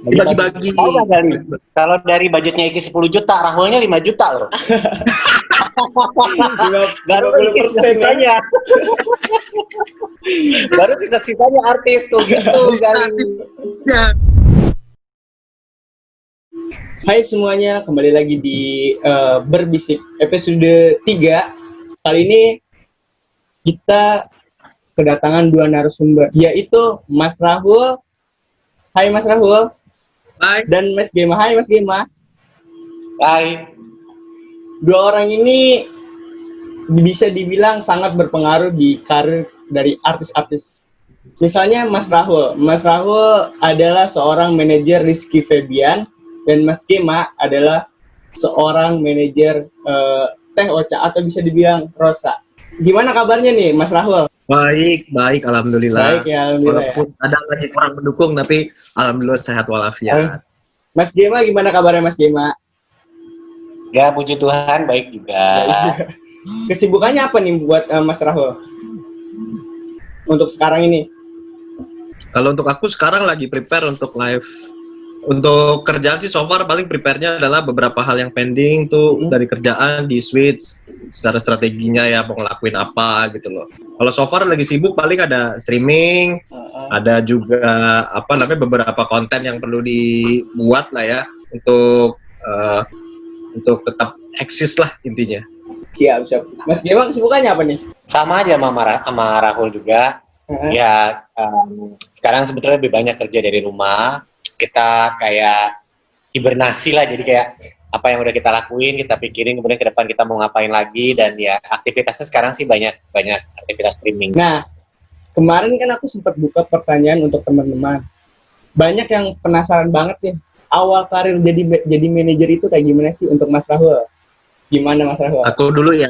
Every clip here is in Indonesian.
Dibagi-bagi. Tahu nggak kali? Kalau dari budgetnya Iki 10 juta, Rahulnya 5 juta loh. 50% sisanya. Baru sisa-sisanya artis tuh gitu kali. Hai semuanya, kembali lagi di Berbisik episode 3. Kali ini kita kedatangan dua narasumber, yaitu Mas Rahul. Hai Mas Rahul. Hai. Dan Mas Gema. Hai Mas Gema. Hai. Dua orang ini bisa dibilang sangat berpengaruh di karir dari artis-artis. Misalnya Mas Rahul. Mas Rahul adalah seorang manajer Rizky Febian dan Mas Gema adalah seorang manajer Teh Ocha atau bisa dibilang Rosa. Gimana kabarnya nih Mas Rahul? Baik, alhamdulillah. Baik ya, alhamdulillah. Walaupun ada lagi kurang mendukung, tapi alhamdulillah sehat walafiat. Mas Gema gimana kabarnya Mas Gema? Ya puji Tuhan baik juga. Kesibukannya apa nih buat Mas Rahul untuk sekarang ini? Kalau untuk aku sekarang lagi prepare untuk live. Untuk kerjaan sih so far paling prepare-nya adalah beberapa hal yang pending tuh dari kerjaan di switch secara strateginya ya mau ngelakuin apa gitu loh. Kalau so far lagi sibuk paling ada streaming, ada juga beberapa konten yang perlu dibuat lah ya untuk tetap eksis lah intinya. Siap. Mas Gema kesibukannya apa nih? Sama aja sama Rahul juga. Ya sekarang sebetulnya lebih banyak kerja dari rumah. Kita kayak hibernasi lah, jadi kayak apa yang udah kita lakuin, kita pikirin kemudian ke depan kita mau ngapain lagi, dan ya aktivitasnya sekarang sih banyak aktivitas streaming. Nah, kemarin kan aku sempat buka pertanyaan untuk teman-teman. Banyak yang penasaran banget nih, awal karir jadi manajer itu kayak gimana sih untuk Mas Rahul? Gimana Mas Rahul? Aku dulu ya,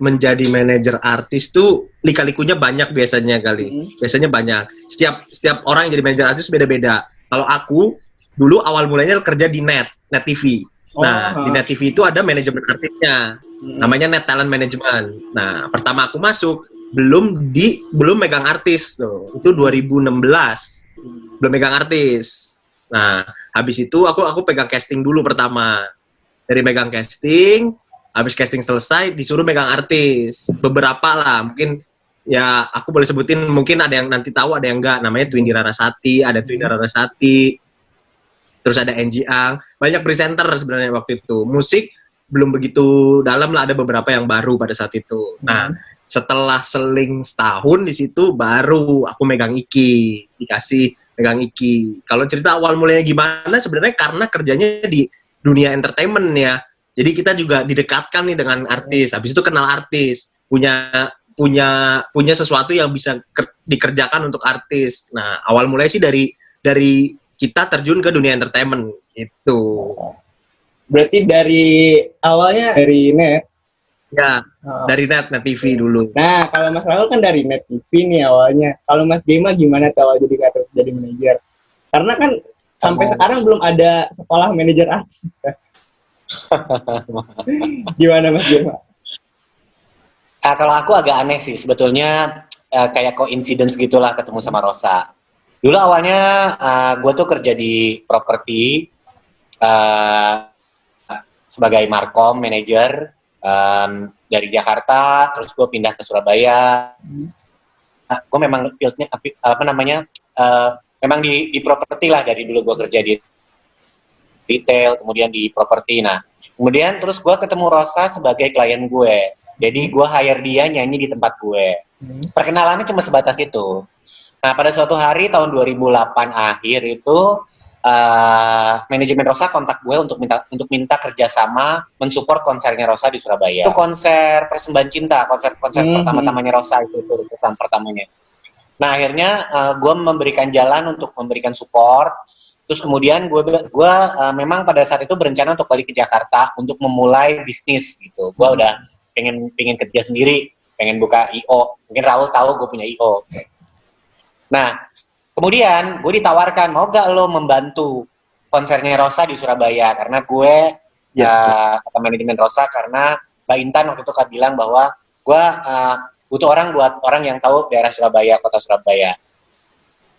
menjadi manajer artis tuh lika-likunya banyak biasanya kali. Biasanya banyak. Setiap orang yang jadi manajer artis beda-beda. Kalau aku dulu awal mulanya kerja di Net TV. Nah, di Net TV itu ada manajemen artisnya. Namanya Net Talent Management. Nah, pertama aku masuk belum megang artis tuh. Itu 2016. Belum megang artis. Nah, habis itu aku pegang casting dulu pertama. Dari megang casting, habis casting selesai disuruh megang artis. Beberapa lah, mungkin ya aku boleh sebutin, mungkin ada yang nanti tahu, ada yang enggak. Namanya Twindy Rarasati, ada Twindy Rarasati, terus ada Enji Ang. Banyak presenter sebenarnya waktu itu. Musik belum begitu dalam lah, ada beberapa yang baru pada saat itu. Nah, setelah seling setahun di situ, baru aku megang dikasih megang Iki. Kalau cerita awal mulanya gimana, sebenarnya karena kerjanya di dunia entertainment ya. Jadi kita juga didekatkan nih dengan artis. Habis itu kenal artis, punya sesuatu yang bisa dikerjakan untuk artis. Nah, awal mulai sih dari kita terjun ke dunia entertainment itu. Berarti dari awalnya dari Net. Ya, dari Net TV dulu. Nah, kalau Mas Rahul kan dari Net TV nih awalnya. Kalau Mas Gema gimana kalau jadi manajer? Karena kan sampai sekarang belum ada sekolah manajer artis. Gimana Mas Gema? Kalau aku agak aneh sih sebetulnya, kayak coincidence gitulah ketemu sama Rosa. Dulu awalnya gue tuh kerja di properti sebagai markom manager dari Jakarta, terus gue pindah ke Surabaya. Gue memang fieldnya memang di properti lah, dari dulu gue kerja di retail, kemudian di properti. Nah, kemudian terus gue ketemu Rosa sebagai klien gue. Jadi gue hire dia nyanyi di tempat gue. Perkenalannya cuma sebatas itu. Nah, pada suatu hari tahun 2008 akhir itu manajemen Rosa kontak gue untuk minta kerjasama mensupport konsernya Rosa di Surabaya. Itu konser Persembahan Cinta, konser pertama-tamanya Rosa, itu urutan pertamanya. Nah, akhirnya gue memberikan jalan untuk memberikan support. Terus kemudian gue memang pada saat itu berencana untuk balik ke Jakarta untuk memulai bisnis gitu. Gue udah pengen kerja sendiri, pengen buka IO. Mungkin Rahul tahu gue punya IO. Nah, kemudian gue ditawarkan, mau gak lo membantu konsernya Rosa di Surabaya? Karena gue kata manajemen Rosa, karena Mbak Intan waktu itu bilang bahwa gue butuh buat orang yang tahu daerah Surabaya, kota Surabaya.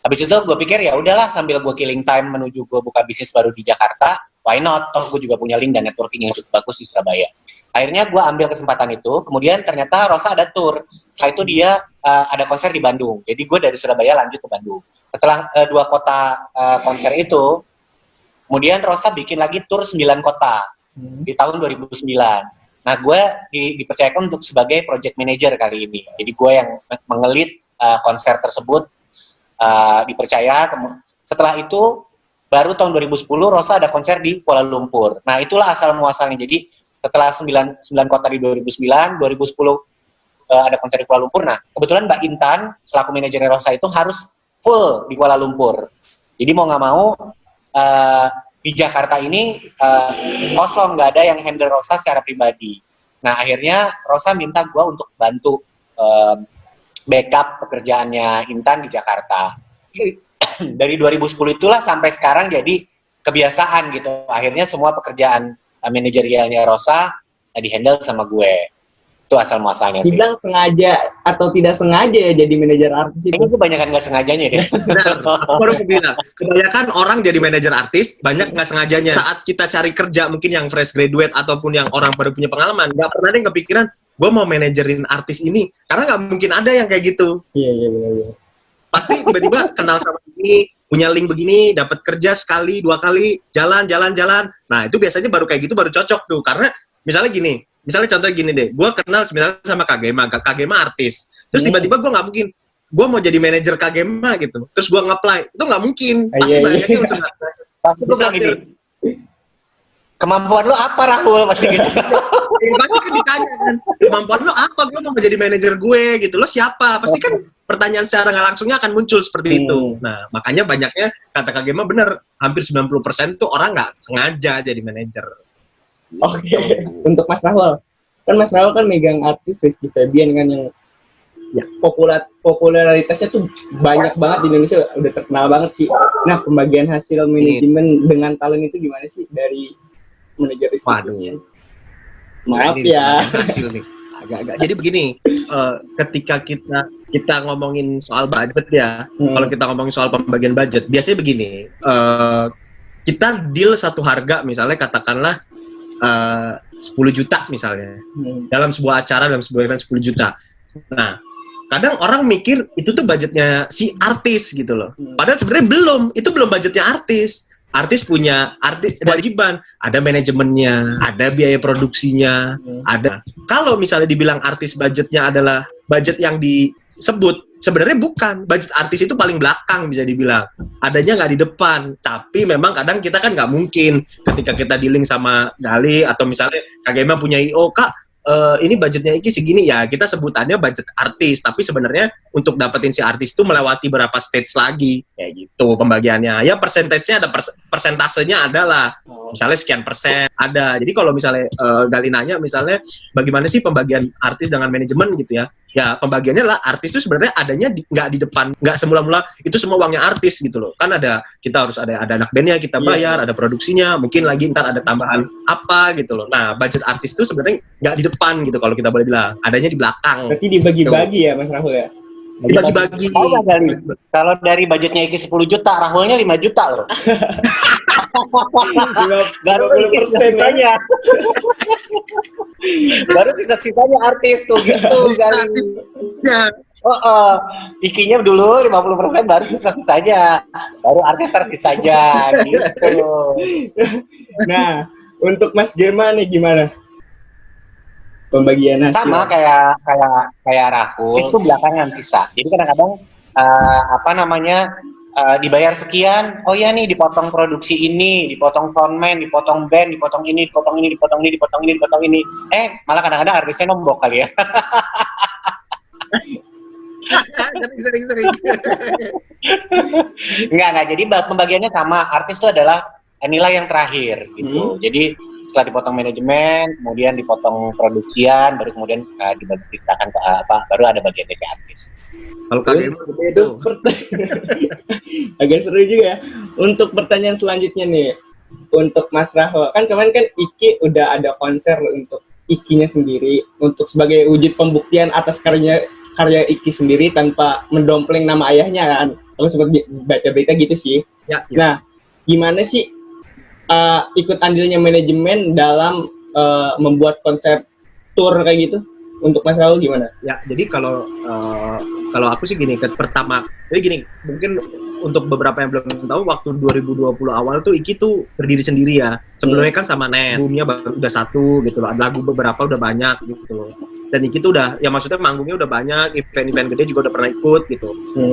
Habis itu gue pikir ya udahlah, sambil gue killing time menuju gue buka bisnis baru di Jakarta, why not? Toh gue juga punya link dan networking yang cukup bagus di Surabaya. Akhirnya gue ambil kesempatan itu, kemudian ternyata Rosa ada tour. Setelah itu dia ada konser di Bandung. Jadi gue dari Surabaya lanjut ke Bandung. Setelah 2 kota konser itu, kemudian Rosa bikin lagi tour 9 kota di tahun 2009. Nah, gue dipercayakan untuk sebagai project manager kali ini. Jadi gue yang mengelit konser tersebut, dipercaya. Setelah itu, baru tahun 2010 Rosa ada konser di Kuala Lumpur. Nah, itulah asal muasalnya. Jadi setelah 9 kota di 2009, 2010 ada konser di Kuala Lumpur. Nah, kebetulan Mbak Intan selaku manajernya Rosa itu harus full di Kuala Lumpur. Jadi mau nggak mau di Jakarta ini kosong, nggak ada yang handle Rosa secara pribadi. Nah, akhirnya Rosa minta gue untuk bantu backup pekerjaannya Intan di Jakarta. Dari 2010 itulah sampai sekarang jadi kebiasaan gitu. Akhirnya semua pekerjaan manajerialnya Rosa di-handle sama gue. Itu asal muasalnya sih. Dibilang sengaja atau tidak sengaja ya jadi manajer artis itu? Ini kebanyakan nggak sengajanya deh. Baru aku bilang, kebanyakan orang jadi manajer artis, banyak nggak sengajanya. Saat kita cari kerja, mungkin yang fresh graduate ataupun yang orang baru punya pengalaman, nggak pernah ada yang kepikiran, gue mau manajerin artis ini. Karena nggak mungkin ada yang kayak gitu. Iya, benar. Pasti tiba-tiba kenal sama ini, punya link begini, dapat kerja sekali, 2 kali, jalan. Nah, itu biasanya baru kayak gitu, baru cocok tuh. Karena misalnya gini, contohnya gini deh, gue kenal misalnya sama Kak Gema artis, terus tiba-tiba gue nggak mungkin, gue mau jadi manajer Kak Gema gitu, terus gue nge-apply, itu nggak mungkin, pasti banyaknya langsung Gue bilang gini, kemampuan lo apa Rahul? Pasti gitu. Pasti kan ditanya kan, kemampuan lo apa, gue mau jadi manajer gue gitu, lo siapa? Pasti kan pertanyaan secara nggak langsungnya akan muncul seperti itu. Nah, makanya banyaknya, kata Kak Gema bener, hampir 90% tuh orang nggak sengaja jadi manajer. Oke. Untuk Mas Rahul, kan Mas Rahul kan megang artis Rizky Febian kan yang popularitasnya tuh banyak banget di Indonesia, udah terkenal banget sih. Nah, pembagian hasil manajemen dengan talent itu gimana sih dari manajer Rizky? Waduh. Maaf ya. Hasil nih. Agak-agak. Jadi begini, ketika kita ngomongin soal budget ya, kalau kita ngomongin soal pembagian budget, biasanya begini, kita deal satu harga, misalnya katakanlah 10 juta misalnya, dalam sebuah acara, dalam sebuah event 10 juta. Nah, kadang orang mikir itu tuh budgetnya si artis gitu loh. Padahal sebenarnya itu belum budgetnya artis. Artis punya kewajiban, ada manajemennya, ada biaya produksinya, ada. Kalau misalnya dibilang artis budgetnya adalah budget yang disebut, sebenarnya bukan. Budget artis itu paling belakang bisa dibilang. Adanya nggak di depan. Tapi memang kadang kita kan nggak mungkin ketika kita dealing sama Gali atau misalnya Kak Gema punya IO, Kak, ini budgetnya iki segini ya, kita sebutannya budget artis, tapi sebenarnya untuk dapetin si artis itu melewati berapa stage lagi, kayak gitu pembagiannya. Ya persentasenya ada, persentasenya adalah, misalnya sekian persen ada. Jadi kalau misalnya Gali nanya misalnya bagaimana sih pembagian artis dengan manajemen gitu ya, ya pembagiannya lah artis itu sebenarnya adanya nggak di depan, nggak semula-mula itu semua uangnya artis gitu loh. Kan kita harus ada anak bandnya kita bayar, ada produksinya, mungkin lagi ntar ada tambahan apa gitu loh. Nah, budget artis itu sebenarnya nggak di depan gitu kalau kita boleh bilang, adanya di belakang. Berarti dibagi-bagi ya Mas Rahul ya? Dibagi-bagi. Kalau dari budgetnya Iki 10 juta, Rahulnya 5 juta loh. Baru 50% ya. Baru sisa-sisanya artis tuh gitu kali. Ya. Ikinya dulu 50%, baru sisa-sisanya. Baru artis tersisanya gitu. Nah, untuk Mas Gema nih gimana? Pembagian hasil. Sama kayak Rahul, itu belakangan bisa. Jadi kadang-kadang dibayar sekian, oh ya nih dipotong produksi ini, dipotong soundman, dipotong band, dipotong ini, dipotong ini, dipotong ini, dipotong ini, dipotong ini. Malah kadang-kadang artisnya nombok kali ya. Sering. Enggak. Jadi pembagiannya sama. Artis itu adalah nilai yang terakhir gitu. Jadi setelah dipotong manajemen, kemudian dipotong produksian, baru kemudian diceritakan ke baru ada bagian dari artis. Kalau kalian itu agak seru juga ya. Untuk pertanyaan selanjutnya nih, untuk Mas Rahul, kan kemarin kan Iki udah ada konser untuk Ikinya sendiri, untuk sebagai wujud pembuktian atas karya Iki sendiri tanpa mendompleng nama ayahnya kan. Aku sempat baca berita gitu sih. Ya. Nah, gimana sih ikut andilnya manajemen dalam membuat konsep tour kayak gitu? Untuk Mas Raul gimana? Ya, jadi kalau aku sih gini, pertama, jadi gini, mungkin untuk beberapa yang belum tahu, waktu 2020 awal tuh Iki tuh berdiri sendiri ya. Sebelumnya kan sama Net, albumnya udah satu gitu loh, lagu beberapa udah banyak gitu loh. Dan Iki tuh udah, ya maksudnya manggungnya udah banyak, event-event gede juga udah pernah ikut gitu.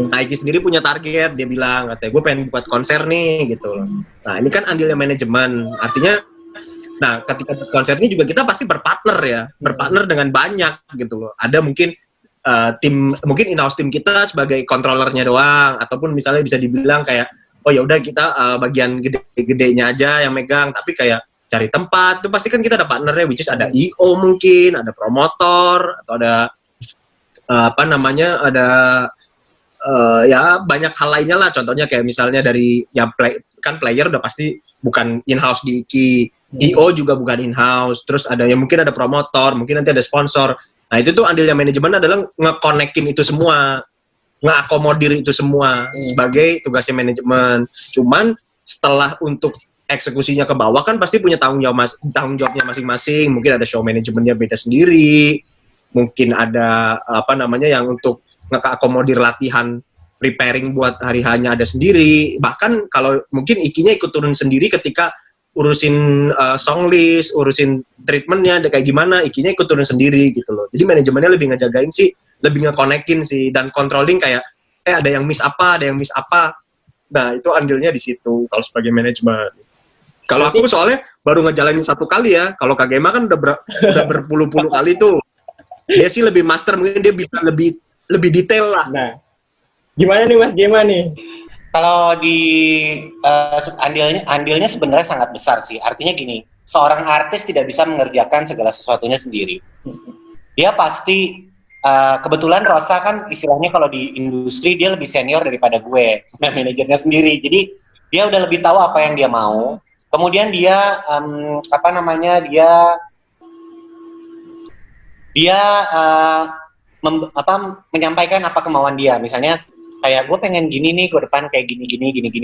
Nah, Iki sendiri punya target, dia bilang, katanya gue pengen buat konser nih gitu loh. Nah, ini kan andilnya manajemen, artinya, nah ketika konser ini juga kita pasti berpartner ya, berpartner dengan banyak gitu loh. Ada mungkin tim, mungkin in-house tim kita sebagai controllernya doang, ataupun misalnya bisa dibilang kayak, oh ya udah kita bagian gede-gedenya aja yang megang, tapi kayak cari tempat, itu pasti kan kita ada partnernya, which is ada I.O. mungkin, ada promotor, atau ada ada ya banyak hal lainnya lah, contohnya kayak misalnya dari, ya kan player udah pasti bukan in-house di Iki, I.O. juga bukan in-house, terus ada ya mungkin ada promotor, mungkin nanti ada sponsor. Nah itu tuh andilnya manajemen adalah nge-connectin itu semua, nge-akomodir itu semua sebagai tugasnya manajemen. Cuman setelah untuk eksekusinya ke bawah kan pasti punya tanggung jawabnya masing-masing. Mungkin ada show manajemennya beda sendiri, mungkin ada yang untuk nge-akomodir latihan preparing buat hari hanya ada sendiri. Bahkan kalau mungkin Ikinya ikut turun sendiri ketika urusin song list, urusin treatmentnya, kayak gimana, Ikinya ikut turun sendiri gitu loh. Jadi manajemennya lebih ngejagain sih, lebih nge-connectin sih, dan controlling kayak, ada yang miss apa. Nah, itu andilnya di situ, kalau sebagai manajemen. Kalau aku soalnya baru ngejalanin satu kali ya, kalau Kak Gema kan udah berpuluh-puluh kali tuh. Dia sih lebih master, mungkin dia bisa lebih detail lah. Nah, gimana nih Mas Gema nih? Kalau di andilnya sebenarnya sangat besar sih. Artinya gini, seorang artis tidak bisa mengerjakan segala sesuatunya sendiri. Dia pasti, kebetulan Rosa kan istilahnya kalau di industri dia lebih senior daripada gue, manajernya sendiri. Jadi dia udah lebih tahu apa yang dia mau. Kemudian dia menyampaikan apa kemauan dia. Misalnya kayak gue pengen gini nih ke depan, kayak gini.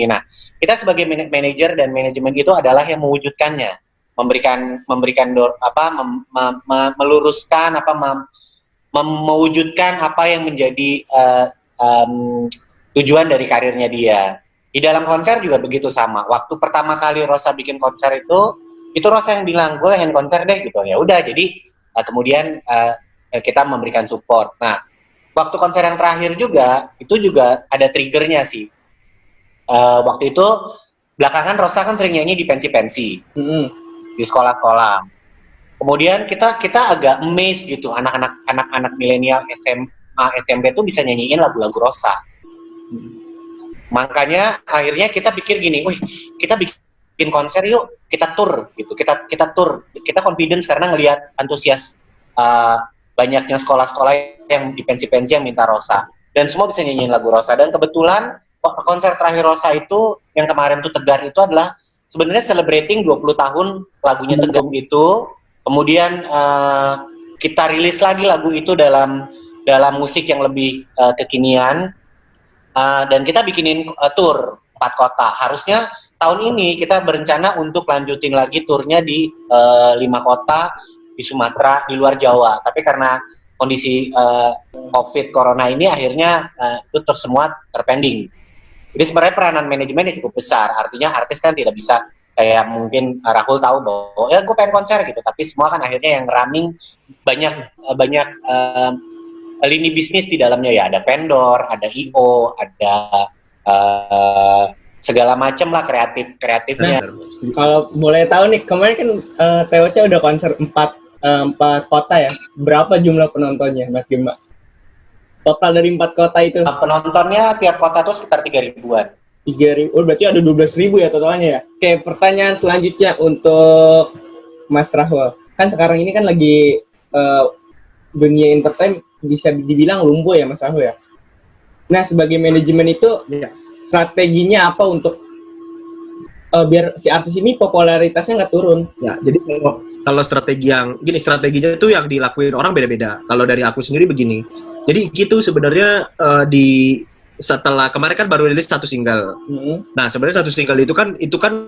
Nah, kita sebagai manajer dan manajemen itu adalah yang mewujudkannya, meluruskan mewujudkan apa yang menjadi tujuan dari karirnya dia. Di dalam konser juga begitu sama. Waktu pertama kali Rosa bikin konser itu Rosa yang bilang, gue pengen konser deh gitu. Ya udah, jadi kemudian kita memberikan support. Nah, waktu konser yang terakhir juga, itu juga ada triggernya sih. Waktu itu, belakangan Rosa kan sering nyanyi di pensi-pensi, di sekolah-sekolah. Kemudian kita agak amazed gitu, anak-anak milenial SMA, SMP tuh bisa nyanyiin lagu-lagu Rosa. Makanya akhirnya kita pikir gini, wih, kita bikin konser yuk, kita tour gitu, kita tour, kita confidence karena ngelihat antusias banyaknya sekolah-sekolah yang di pensi-pensi yang minta Rosa, dan semua bisa nyanyiin lagu Rosa. Dan kebetulan konser terakhir Rosa itu yang kemarin tuh Tegar itu adalah sebenarnya celebrating 20 tahun lagunya Tegar itu. Kemudian kita rilis lagi lagu itu dalam musik yang lebih kekinian, dan kita bikinin tour 4 kota. Harusnya tahun ini kita berencana untuk lanjutin lagi turnya di 5 kota di Sumatera, di luar Jawa. Tapi karena kondisi COVID Corona ini akhirnya itu terus semua terpending. Jadi sebenarnya peranan manajemennya cukup besar. Artinya artis kan tidak bisa kayak mungkin Rahul tahu bahwa ya gue pengen konser gitu. Tapi semua kan akhirnya yang running banyak lini bisnis di dalamnya ya. Ada vendor, ada I.O, ada segala macam lah kreatifnya. Kalau boleh tahu nih, kemarin kan TOC udah konser 4 kota ya. Berapa jumlah penontonnya, Mas Gema? Total dari 4 kota itu. Penontonnya tiap kota tuh sekitar 3.000-an. 3.000, berarti ada 12.000 ya totalnya ya? Oke, pertanyaan selanjutnya untuk Mas Rahul. Kan sekarang ini kan lagi dunia entertain bisa dibilang lumpuh ya Mas Rahul ya? Nah, sebagai manajemen itu, strateginya apa untuk biar si artis ini popularitasnya nggak turun? Ya, jadi kalau strateginya itu yang dilakuin orang beda-beda. Kalau dari aku sendiri begini, jadi gitu sebenarnya di setelah kemarin kan baru rilis 1 single. Nah, sebenarnya 1 single itu kan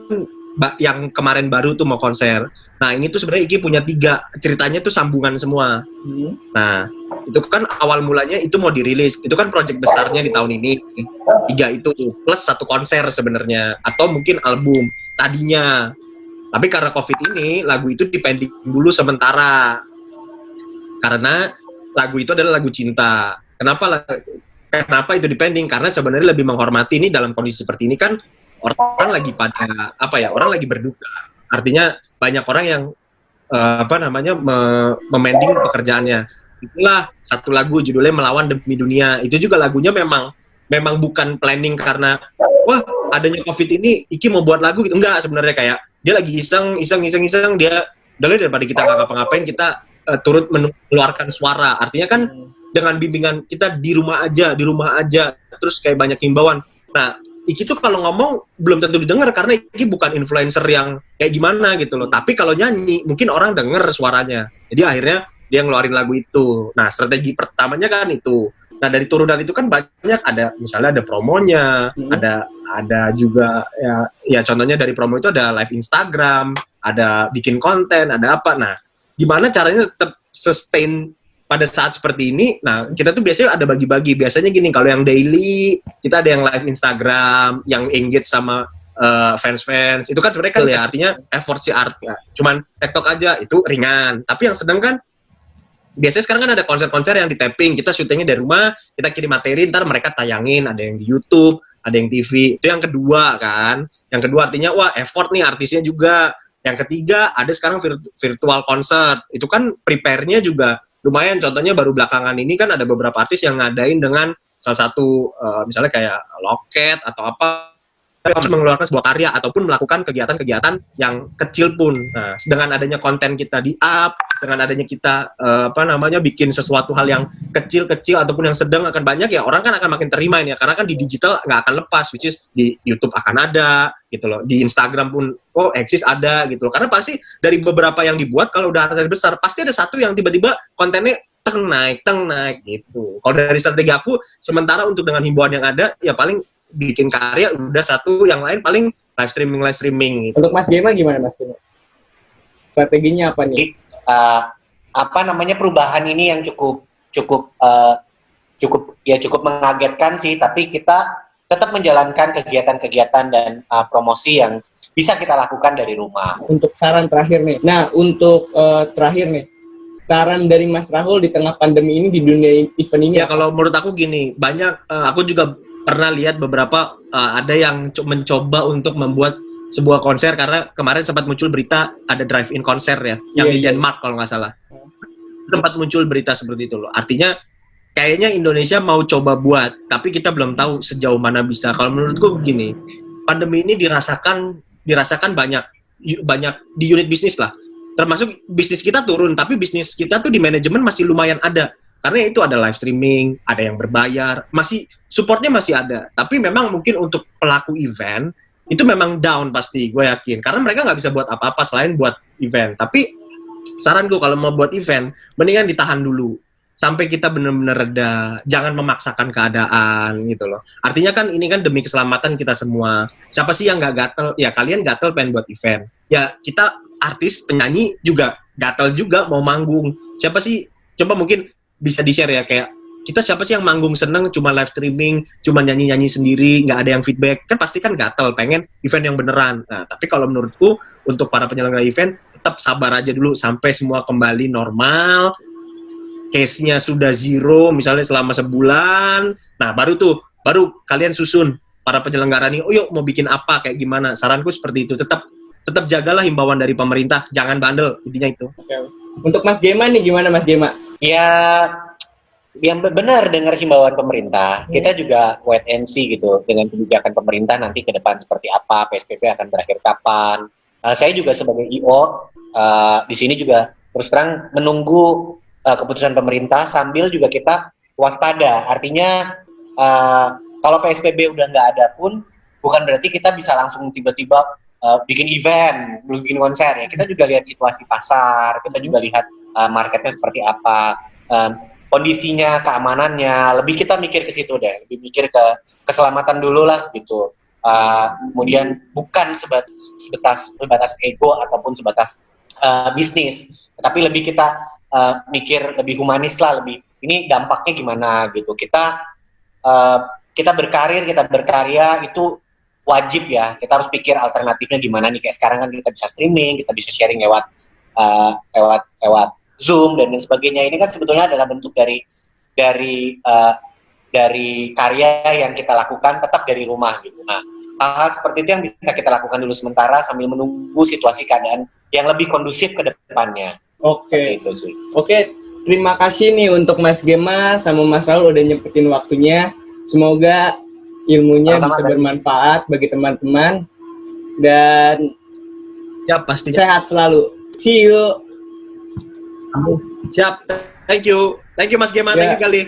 yang kemarin baru tuh mau konser. Nah, ini tuh sebenarnya Iki punya 3, ceritanya tuh sambungan semua. Nah, itu kan awal mulanya itu mau dirilis. Itu kan project besarnya di tahun ini. 3 itu plus 1 konser sebenarnya, atau mungkin album tadinya. Tapi karena Covid ini, lagu itu dipending dulu sementara. Karena lagu itu adalah lagu cinta. Kenapa itu dipending? Karena sebenarnya lebih menghormati, ini dalam kondisi seperti ini kan orang lagi pada orang lagi berduka. Artinya banyak orang yang memending pekerjaannya. Itulah 1 lagu judulnya Melawan Demi Dunia. Itu juga lagunya memang bukan planning karena wah adanya Covid ini Iki mau buat lagu gitu. Enggak, sebenarnya kayak dia lagi iseng dia daripada kita nggak ngapa-ngapain kita turut mengeluarkan suara. Artinya kan dengan bimbingan kita di rumah aja terus kayak banyak himbauan. Nah, Iki tuh kalau ngomong belum tentu didengar karena Iki bukan influencer yang kayak gimana gitu loh. Tapi kalau nyanyi mungkin orang denger suaranya. Jadi akhirnya dia ngeluarin lagu itu. Nah, strategi pertamanya kan itu. Nah, dari turunan itu kan banyak, ada misalnya ada promonya, ada juga ya contohnya dari promo itu ada live Instagram, ada bikin konten, ada apa. Nah, gimana caranya tetap sustain pada saat seperti ini? Nah, kita tuh biasanya ada bagi-bagi. Biasanya gini, kalau yang daily, kita ada yang live Instagram, yang engage sama fans-fans. Itu kan sebenarnya kan ya, artinya effort si art. Ya. Cuman TikTok aja, itu ringan. Tapi yang sedang kan, biasanya sekarang kan ada konser-konser yang di tapping. Kita syutingnya dari rumah, kita kirim materi, ntar mereka tayangin. Ada yang di YouTube, ada yang TV. Itu yang kedua kan. Yang kedua artinya, wah effort nih artisnya juga. Yang ketiga, ada sekarang virtual concert. Itu kan prepare-nya juga lumayan. Contohnya baru belakangan ini kan ada beberapa artis yang ngadain dengan salah satu misalnya kayak loket atau apa, mengeluarkan sebuah karya ataupun melakukan kegiatan-kegiatan yang kecil pun. Nah, dengan adanya konten kita di up, dengan adanya kita bikin sesuatu hal yang kecil-kecil ataupun yang sedang akan banyak, ya orang kan akan makin terima ini ya, karena kan di digital nggak akan lepas, which is di YouTube akan ada gitu loh, di Instagram pun eksis ada gitu loh, karena pasti dari beberapa yang dibuat kalau udah artis besar pasti ada satu yang tiba-tiba kontennya teng naik gitu. Kalau dari strategi aku sementara untuk dengan himbauan yang ada ya paling bikin karya udah satu, yang lain paling live streaming gitu. Untuk Mas Gema gimana Mas Gema? Strateginya apa nih? Perubahan ini yang cukup mengagetkan sih, tapi kita tetap menjalankan kegiatan-kegiatan dan promosi yang bisa kita lakukan dari rumah. Untuk saran terakhir nih. Nah, untuk terakhir nih. Saran dari Mas Rahul di tengah pandemi ini di dunia event ini. Ya, kalau menurut aku gini, banyak aku juga pernah lihat beberapa ada yang mencoba untuk membuat sebuah konser, karena kemarin sempat muncul berita ada drive-in konser ya, yang di Denmark kalau nggak salah. Sempat muncul berita seperti itu loh. Artinya kayaknya Indonesia mau coba buat, tapi kita belum tahu sejauh mana bisa. Kalau menurutku begini, pandemi ini dirasakan banyak di unit bisnis lah. Termasuk bisnis kita turun, tapi bisnis kita tuh di manajemen masih lumayan ada. Karena itu ada live streaming, ada yang berbayar, masih supportnya masih ada. Tapi memang mungkin untuk pelaku event, itu memang down pasti, gue yakin. Karena mereka nggak bisa buat apa-apa selain buat event. Tapi saran gue kalau mau buat event, mendingan ditahan dulu. Sampai kita benar-benar reda, jangan memaksakan keadaan gitu loh. Artinya kan ini kan demi keselamatan kita semua. Siapa sih yang nggak gatel? Ya kalian gatel pengen buat event. Ya kita artis, penyanyi juga gatel juga mau manggung. Siapa sih? Coba mungkin bisa di-share ya, kayak kita siapa sih yang manggung seneng cuma live streaming, cuma nyanyi-nyanyi sendiri, nggak ada yang feedback, kan pasti kan gatel, pengen event yang beneran. Nah, tapi kalau menurutku untuk para penyelenggara event tetap sabar aja dulu sampai semua kembali normal, case-nya sudah zero misalnya selama sebulan, nah baru kalian susun para penyelenggara nih, yuk mau bikin apa, kayak gimana. Saranku seperti itu, tetap jagalah himbauan dari pemerintah, jangan bandel, intinya itu. Okay. Untuk Mas Gema nih gimana Mas Gema? Ya, yang benar dengar himbauan pemerintah. Kita juga wait and see gitu dengan kebijakan pemerintah nanti ke depan seperti apa, PSBB akan berakhir kapan. Saya juga sebagai IO di sini juga terus terang menunggu keputusan pemerintah sambil juga kita waspada. Artinya kalau PSBB udah nggak ada pun bukan berarti kita bisa langsung tiba-tiba bikin event, bikin konser ya. Kita juga lihat situasi pasar, kita juga lihat marketnya seperti apa. kondisinya, keamanannya, lebih kita mikir ke situ deh, lebih mikir ke keselamatan dulu lah gitu. Kemudian bukan sebatas ego ataupun sebatas bisnis, tapi lebih kita mikir lebih humanis lah, lebih ini dampaknya gimana gitu. Kita berkarir, kita berkarya itu wajib ya, kita harus pikir alternatifnya gimana nih. Kayak sekarang kan kita bisa streaming, kita bisa sharing lewat Zoom dan lain sebagainya. Ini kan sebetulnya adalah bentuk dari karya yang kita lakukan tetap dari rumah gitu. Nah, hal seperti itu yang bisa kita lakukan dulu sementara sambil menunggu situasi keadaan yang lebih kondusif ke depannya. Oke. Itu sih. Oke, terima kasih nih untuk Mas Gema sama Mas Raul udah nyempetin waktunya. Semoga ilmunya bisa bermanfaat bagi teman-teman dan ya pasti sehat selalu. See you. Siap. Thank you Mas Gema, thank you kali.